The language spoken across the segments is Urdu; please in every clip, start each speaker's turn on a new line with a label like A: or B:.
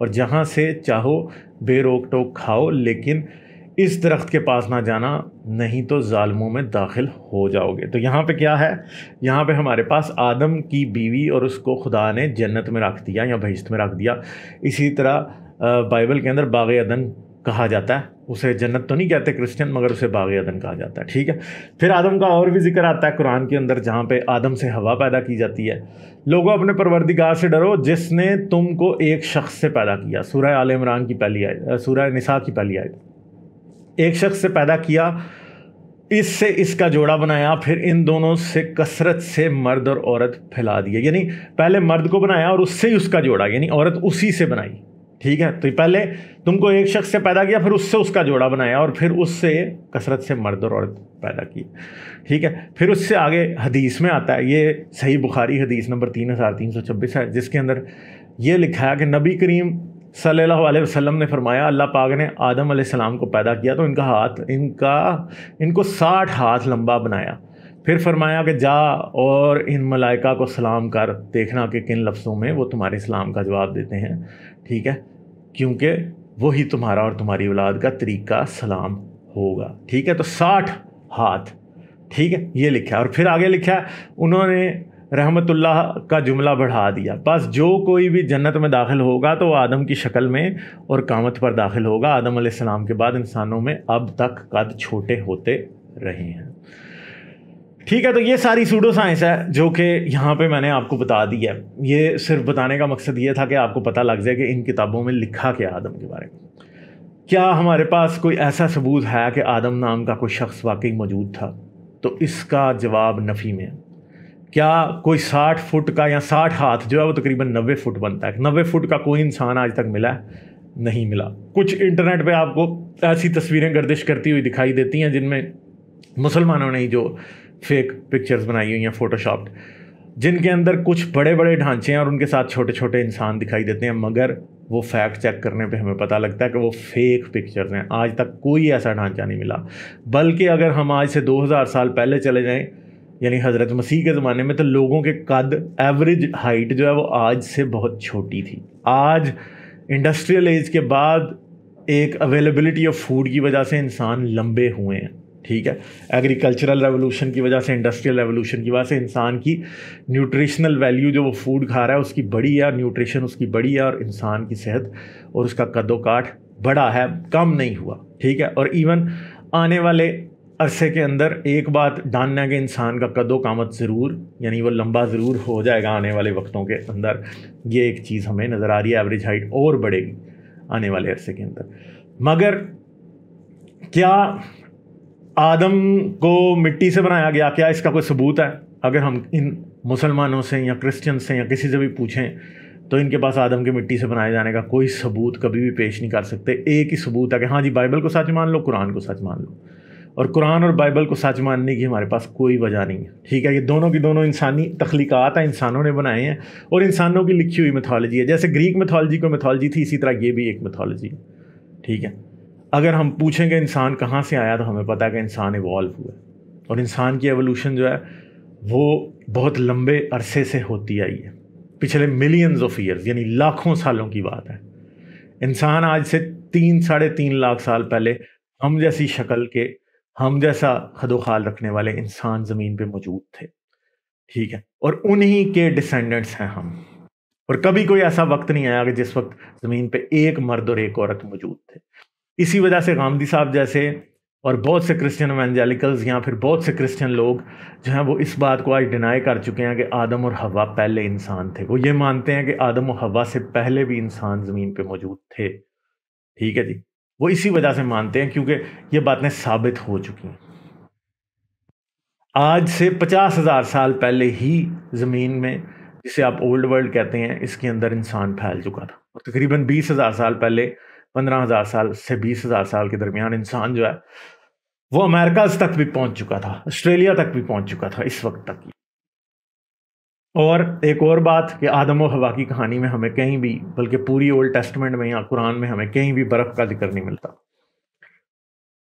A: اور جہاں سے چاہو بے روک ٹوک کھاؤ، لیکن اس درخت کے پاس نہ جانا، نہیں تو ظالموں میں داخل ہو جاؤ گے۔ تو یہاں پہ کیا ہے؟ یہاں پہ ہمارے پاس آدم کی بیوی اور اس کو خدا نے جنت میں رکھ دیا یا بہشت میں رکھ دیا۔ اسی طرح بائبل کے اندر باغ عدن کہا جاتا ہے، اسے جنت تو نہیں کہتے کرسچن، مگر اسے باغ عدن کہا جاتا ہے، ٹھیک ہے۔ پھر آدم کا اور بھی ذکر آتا ہے قرآن کے اندر، جہاں پہ آدم سے حوا پیدا کی جاتی ہے۔ لوگوں اپنے پروردگار سے ڈرو جس نے تم کو ایک شخص سے پیدا کیا، سورہ آل عمران کی پہلی آیت، سورہ نساء کی پہلی آیت۔ ایک شخص سے پیدا کیا، اس سے اس کا جوڑا بنایا، پھر ان دونوں سے کثرت سے مرد اور عورت پھیلا دیے۔ یعنی پہلے مرد کو بنایا اور اس سے اس کا جوڑا، یعنی عورت اسی سے بنائی، ٹھیک ہے۔ تو پہلے تم کو ایک شخص سے پیدا کیا، پھر اس سے اس کا جوڑا بنایا، اور پھر اس سے کثرت سے مرد اور عورت پیدا کی، ٹھیک ہے۔ پھر اس سے آگے حدیث میں آتا ہے، یہ صحیح بخاری حدیث نمبر 3326 ہے، جس کے اندر یہ لکھا ہے کہ نبی کریم صلی اللہ علیہ وسلم نے فرمایا، اللہ پاک نے آدم علیہ السلام کو پیدا کیا تو ان کو 60 ہاتھ لمبا بنایا، پھر فرمایا کہ جا اور ان ملائکہ کو سلام کر، دیکھنا کہ کن لفظوں میں وہ تمہارے سلام کا جواب دیتے ہیں، ٹھیک ہے، کیونکہ وہی تمہارا اور تمہاری اولاد کا طریقہ سلام ہوگا، ٹھیک ہے۔ تو 60 ہاتھ، ٹھیک ہے، یہ لکھا ہے۔ اور پھر آگے لکھا ہے، انہوں نے رحمت اللہ کا جملہ بڑھا دیا، بس جو کوئی بھی جنت میں داخل ہوگا تو وہ آدم کی شکل میں اور قامت پر داخل ہوگا۔ آدم علیہ السلام کے بعد انسانوں میں اب تک قد چھوٹے ہوتے رہے ہیں، ٹھیک ہے۔ تو یہ ساری سوڈو سائنس ہے جو کہ یہاں پہ میں نے آپ کو بتا دی ہے۔ یہ صرف بتانے کا مقصد یہ تھا کہ آپ کو پتہ لگ جائے کہ ان کتابوں میں لکھا کیا آدم کے بارے میں۔ کیا ہمارے پاس کوئی ایسا ثبوت ہے کہ آدم نام کا کوئی شخص واقعی موجود تھا؟ تو اس کا جواب نفی میں ہے۔ کیا کوئی 60 فٹ کا یا 60 ہاتھ جو ہے وہ تقریباً 90 فٹ بنتا ہے، 90 فٹ کا کوئی انسان آج تک ملا ہے؟ نہیں ملا۔ کچھ انٹرنیٹ پہ آپ کو ایسی تصویریں گردش کرتی ہوئی دکھائی دیتی ہیں جن میں مسلمانوں نے ہی جو فیک پکچرز بنائی ہوئی ہیں فوٹو شاپڈ، جن کے اندر کچھ بڑے بڑے ڈھانچے ہیں اور ان کے ساتھ چھوٹے چھوٹے انسان دکھائی دیتے ہیں، مگر وہ فیکٹ چیک کرنے پہ ہمیں پتہ لگتا ہے کہ وہ فیک پکچرز ہیں۔ آج تک کوئی ایسا ڈھانچہ نہیں ملا، بلکہ اگر ہم آج سے 2000 سال پہلے چلے جائیں، یعنی حضرت مسیح کے زمانے میں، تو لوگوں کے قد ایوریج ہائٹ جو ہے وہ آج سے بہت چھوٹی تھی۔ آج انڈسٹریل ایج کے بعد ایک اویلیبلٹی آف فوڈ کی وجہ سے انسان لمبے ہوئے ہیں، ٹھیک ہے۔ ایگریکلچرل ریولوشن کی وجہ سے، انڈسٹریل ریولوشن کی وجہ سے انسان کی نیوٹریشنل ویلیو جو وہ فوڈ کھا رہا ہے اس کی بڑی ہے، نیوٹریشن اس کی بڑی ہے، اور انسان کی صحت اور اس کا قد و کاٹ بڑا ہے، کم نہیں ہوا، ٹھیک ہے۔ اور ایون آنے والے عرصے کے اندر ایک بات ڈن ہے کہ انسان کا قد و قامت ضرور، یعنی وہ لمبا ضرور ہو جائے گا آنے والے وقتوں کے اندر۔ یہ ایک چیز ہمیں نظر آ رہی ہے، ایوریج ہائٹ اور بڑھے گی آنے والے عرصے کے اندر۔ مگر کیا آدم کو مٹی سے بنایا گیا؟ کیا اس کا کوئی ثبوت ہے؟ اگر ہم ان مسلمانوں سے یا کرسچن سے یا کسی سے بھی پوچھیں تو ان کے پاس آدم کے مٹی سے بنائے جانے کا کوئی ثبوت کبھی بھی پیش نہیں کر سکتے۔ ایک ہی ثبوت ہے کہ ہاں جی بائبل کو سچ مان لو، قرآن کو سچ مان لو، اور قرآن اور بائبل کو سچ ماننے کی ہمارے پاس کوئی وجہ نہیں ہے، ٹھیک ہے۔ یہ دونوں کی دونوں انسانی تخلیقات ہیں، انسانوں نے بنائے ہیں، اور انسانوں کی لکھی ہوئی میتھولوجی ہے۔ جیسے گریک میتھولوجی کو میتھولوجی تھی، اسی طرح یہ بھی ایک میتھولوجی ہے، ٹھیک ہے۔ اگر ہم پوچھیں کہ انسان کہاں سے آیا تو ہمیں پتہ ہے کہ انسان ایوالو ہوا ہے، اور انسان کی ایوولوشن جو ہے وہ بہت لمبے عرصے سے ہوتی آئی ہے، پچھلے ملینز آف ایئرز، یعنی لاکھوں سالوں کی بات ہے۔ انسان آج سے 3-3.5 لاکھ سال پہلے ہم جیسی شکل کے، ہم جیسا خد و خال رکھنے والے انسان زمین پہ موجود تھے، ٹھیک ہے، اور انہی کے ڈسینڈنٹس ہیں ہم۔ اور کبھی کوئی ایسا وقت نہیں آیا کہ جس وقت زمین پہ ایک مرد اور ایک عورت موجود تھے۔ اسی وجہ سے غامدی صاحب جیسے اور بہت سے کرسچن ایونجیلیکلز یا پھر بہت سے کرسچن لوگ جو ہیں وہ اس بات کو آج ڈینائی کر چکے ہیں کہ آدم اور حوا پہلے انسان تھے۔ وہ یہ مانتے ہیں کہ آدم و حوا سے پہلے بھی انسان زمین پہ موجود تھے، ٹھیک ہے جی۔ وہ اسی وجہ سے مانتے ہیں کیونکہ یہ باتیں ثابت ہو چکی ہیں۔ آج سے 50,000 سال پہلے ہی زمین میں، جسے آپ اولڈ ورلڈ کہتے ہیں، اس کے اندر انسان پھیل چکا تھا، اور تقریباً 20,000 سال پہلے، 15,000 سال سے 20,000 سال کے درمیان انسان جو ہے وہ امریکاز تک بھی پہنچ چکا تھا، آسٹریلیا تک بھی پہنچ چکا تھا اس وقت تک۔ اور ایک اور بات کہ آدم و حوا کی کہانی میں ہمیں کہیں بھی، بلکہ پوری اولڈ ٹیسٹمنٹ میں یا قرآن میں ہمیں کہیں بھی برف کا ذکر نہیں ملتا،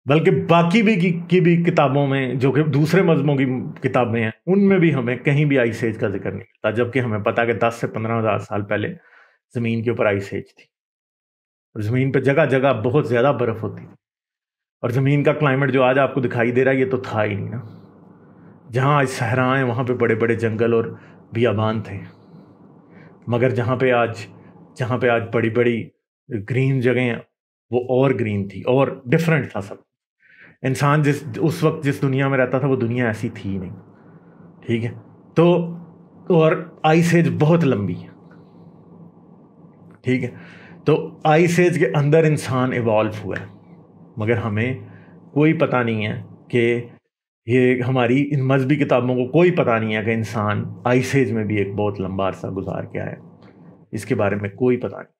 A: بلکہ باقی بھی کی بھی کتابوں میں جو کہ دوسرے مذہبوں کی کتابیں ہیں ان میں بھی ہمیں کہیں بھی آئس ایج کا ذکر نہیں ملتا، جبکہ ہمیں پتہ کہ 10 سے 15,000 سال پہلے زمین کے اوپر آئس ایج تھی۔ اور زمین پہ جگہ جگہ بہت زیادہ برف ہوتی تھی، اور زمین کا کلائمیٹ جو آج آپ کو دکھائی دے رہا ہے یہ تو تھا ہی نہیں نا. جہاں آج صحرائیں وہاں پہ بڑے بڑے جنگل اور بیابان تھے، مگر جہاں پہ آج بڑی بڑی گرین جگہیں وہ اور گرین تھی اور ڈفرینٹ تھا سب. انسان اس وقت جس دنیا میں رہتا تھا وہ دنیا ایسی تھی ہی نہیں. ٹھیک ہے، تو اور آئس ایج بہت لمبی ہے. ٹھیک ہے، تو آئس ایج کے اندر انسان ایوالو ہوا ہے، مگر ہمیں کوئی پتہ نہیں ہے کہ یہ ہماری ان مذہبی کتابوں کو کوئی پتہ نہیں ہے کہ انسان آئس ایج میں بھی ایک بہت لمبا عرصہ گزار کے آیا. اس کے بارے میں کوئی پتہ نہیں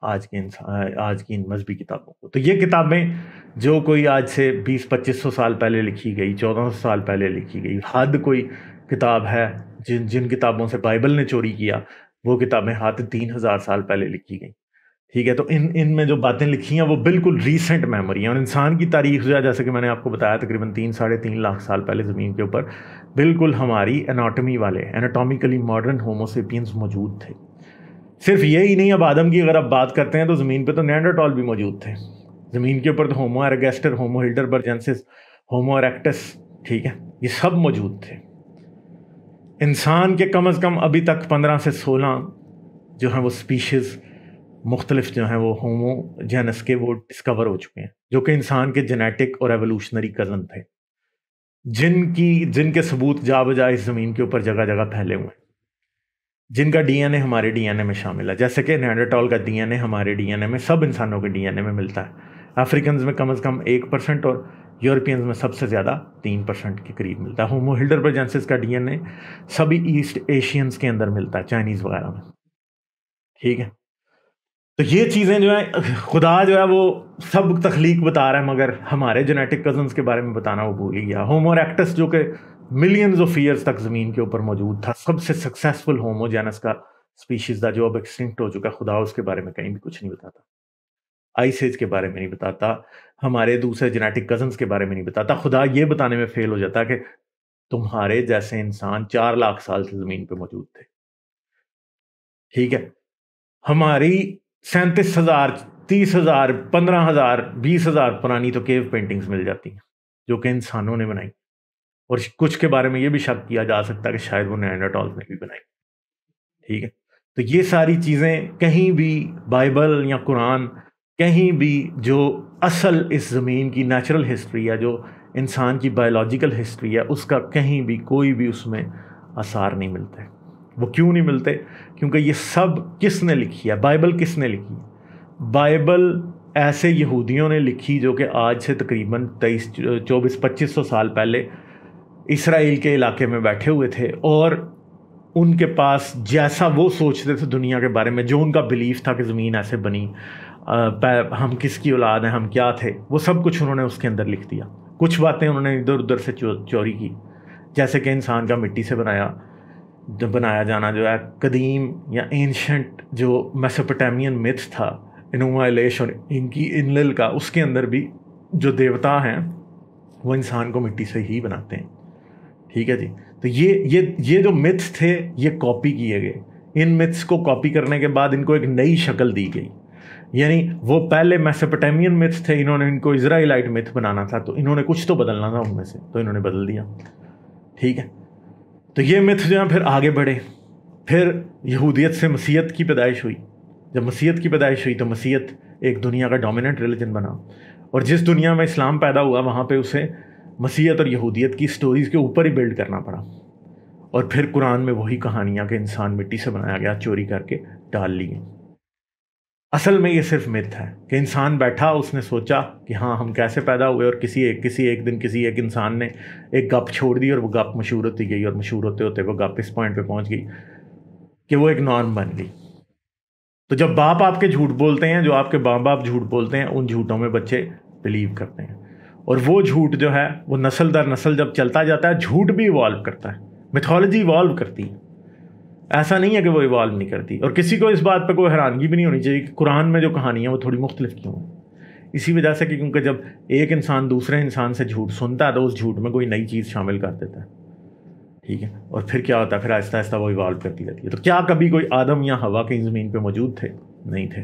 A: آج کی ان مذہبی کتابوں کو. تو یہ کتابیں جو کوئی آج سے 20-2500 سال پہلے لکھی گئی، 1400 سال پہلے لکھی گئی، حد کوئی کتاب ہے جن کتابوں سے بائبل نے چوری کیا وہ کتابیں حد 3000 سال پہلے لکھی گئی. ٹھیک ہے، تو ان میں جو باتیں لکھی ہیں وہ بالکل ریسنٹ میموری ہیں. اور انسان کی تاریخ جو ہے جیسے کہ میں نے آپ کو بتایا تقریباً 3-3.5 لاکھ سال پہلے زمین کے اوپر بالکل ہماری اناٹومیکلی ماڈرن ہوموسیپینز موجود تھے. صرف یہی نہیں، اب آدم کی اگر آپ بات کرتے ہیں تو زمین پہ تو نیانڈرٹال بھی موجود تھے. زمین کے اوپر تو ہومو ایرگیسٹر، ہومو ہلڈربرجنسس، ہومو ایریکٹس، ٹھیک ہے، یہ سب موجود تھے. انسان کے کم از کم ابھی تک 15 سے 16 جو ہیں وہ سپیشیز مختلف جو ہیں وہ ہومو جینس کے وہ ڈسکور ہو چکے ہیں، جو کہ انسان کے جینیٹک اور ایوولوشنری کزن تھے، جن کے ثبوت جا بجا اس زمین کے اوپر جگہ جگہ پھیلے ہوئے ہیں، جن کا ڈی این اے ہمارے ڈی این اے میں شامل ہے. جیسے کہ نیانڈرٹال کا ڈی این اے ہمارے ڈی این اے میں، سب انسانوں کے ڈی این اے میں ملتا ہے. افریکنز میں کم از کم 1% اور یورپینز میں سب سے زیادہ 3% کے قریب ملتا ہے. ہومو ہلڈربرجنسس کا ڈی این اے سبھی ایسٹ ایشینز کے اندر ملتا ہے، چائنیز وغیرہ میں. ٹھیک ہے، تو یہ چیزیں جو ہیں خدا جو ہے وہ سب تخلیق بتا رہا ہے، مگر ہمارے جینیٹک کزنز کے بارے میں بتانا وہ بھول ہی گیا. ہومو ایریکٹس جو کہ ملینز آف ایئرز تک زمین کے اوپر موجود تھا، سب سے سکسیسفل ہومو جینس کا سپیشیز تھا جو اب ایکسٹنکٹ ہو چکا. خدا اس کے بارے میں کہیں بھی کچھ نہیں بتاتا، آئس ایج کے بارے میں نہیں بتاتا، ہمارے دوسرے جینیٹک کزنز کے بارے میں نہیں بتاتا. خدا یہ بتانے میں فیل ہو جاتا ہے کہ تمہارے جیسے انسان 4 لاکھ سال سے زمین پہ موجود تھے. ٹھیک ہے، ہماری 37,000 30,000 15,000 20,000 پرانی تو کیو پینٹنگز مل جاتی ہیں جو کہ انسانوں نے بنائی، اور کچھ کے بارے میں یہ بھی شک کیا جا سکتا ہے کہ شاید وہ نیانڈرٹالز نے بھی بنائی. ٹھیک ہے، تو یہ ساری چیزیں کہیں بھی بائبل یا قرآن، کہیں بھی جو اصل اس زمین کی نیچرل ہسٹری ہے، جو انسان کی بایولوجیکل ہسٹری ہے، اس کا کہیں بھی کوئی بھی اس میں آثار نہیں ملتے. وہ کیوں نہیں ملتے؟ کیونکہ یہ سب کس نے لکھی ہے؟ بائبل کس نے لکھی ہے؟ بائبل ایسے یہودیوں نے لکھی جو کہ آج سے تقریباً 2400-2500 سال پہلے اسرائیل کے علاقے میں بیٹھے ہوئے تھے، اور ان کے پاس جیسا وہ سوچتے تھے دنیا کے بارے میں، جو ان کا بلیف تھا کہ زمین ایسے بنی، ہم کس کی اولاد ہیں، ہم کیا تھے، وہ سب کچھ انہوں نے اس کے اندر لکھ دیا. کچھ باتیں انہوں نے ادھر ادھر سے چوری کی، جیسے کہ انسان کا مٹی سے بنایا جانا جو ہے قدیم یا اینشنٹ جو میسوپوٹیمین میتھ تھا، انوما الیش اور انلل کا، اس کے اندر بھی جو دیوتا ہیں وہ انسان کو مٹی سے ہی بناتے ہیں. ٹھیک ہے جی، تو یہ جو میتھس تھے یہ کاپی کیے گئے. ان میتھس کو کاپی کرنے کے بعد ان کو ایک نئی شکل دی گئی. یعنی وہ پہلے میسوپوٹیمین میتھس تھے، انہوں نے ان کو اسرائیلائٹ میتھ بنانا تھا، تو انہوں نے کچھ تو بدلنا تھا ان میں سے، تو انہوں نے بدل دیا. ٹھیک ہے، تو یہ میتھ جو ہیں پھر آگے بڑھے. پھر یہودیت سے مسیحیت کی پیدائش ہوئی. جب مسیحیت کی پیدائش ہوئی تو مسیحیت ایک دنیا کا ڈومیننٹ ریلیجن بنا، اور جس دنیا میں اسلام پیدا ہوا وہاں پہ اسے مسیحیت اور یہودیت کی سٹوریز کے اوپر ہی بلڈ کرنا پڑا. اور پھر قرآن میں وہی کہانیاں کہ انسان مٹی سے بنایا گیا چوری کر کے ڈال لی گئی. اصل میں یہ صرف میتھ ہے کہ انسان بیٹھا، اس نے سوچا کہ ہاں ہم کیسے پیدا ہوئے، اور کسی ایک دن کسی ایک انسان نے ایک گپ چھوڑ دی، اور وہ گپ مشہور ہوتی گئی، اور مشہور ہوتے ہوتے وہ گپ اس پوائنٹ پہ پہنچ گئی کہ وہ ایک نارم بن گئی. تو جب باپ آپ کے جھوٹ بولتے ہیں، جو آپ کے ماں باپ جھوٹ بولتے ہیں، ان جھوٹوں میں بچے بلیو کرتے ہیں، اور وہ جھوٹ جو ہے وہ نسل در نسل جب چلتا جاتا ہے، جھوٹ بھی ایوالو کرتا ہے، میتھولوجی ایوالو کرتی ہے. ایسا نہیں ہے کہ وہ ایوالو نہیں کرتی. اور کسی کو اس بات پہ کوئی حیرانگی بھی نہیں ہونی چاہیے کہ قرآن میں جو کہانیاں وہ تھوڑی مختلف کیوں ہیں. اسی وجہ سے کہ کیونکہ جب ایک انسان دوسرے انسان سے جھوٹ سنتا ہے تو اس جھوٹ میں کوئی نئی چیز شامل کر دیتا ہے. ٹھیک ہے، اور پھر کیا ہوتا ہے، پھر آہستہ آہستہ وہ ایوالو کرتی رہتی ہے. تو کیا کبھی کوئی آدم یا ہوا کہیں زمین پہ موجود تھے؟ نہیں تھے.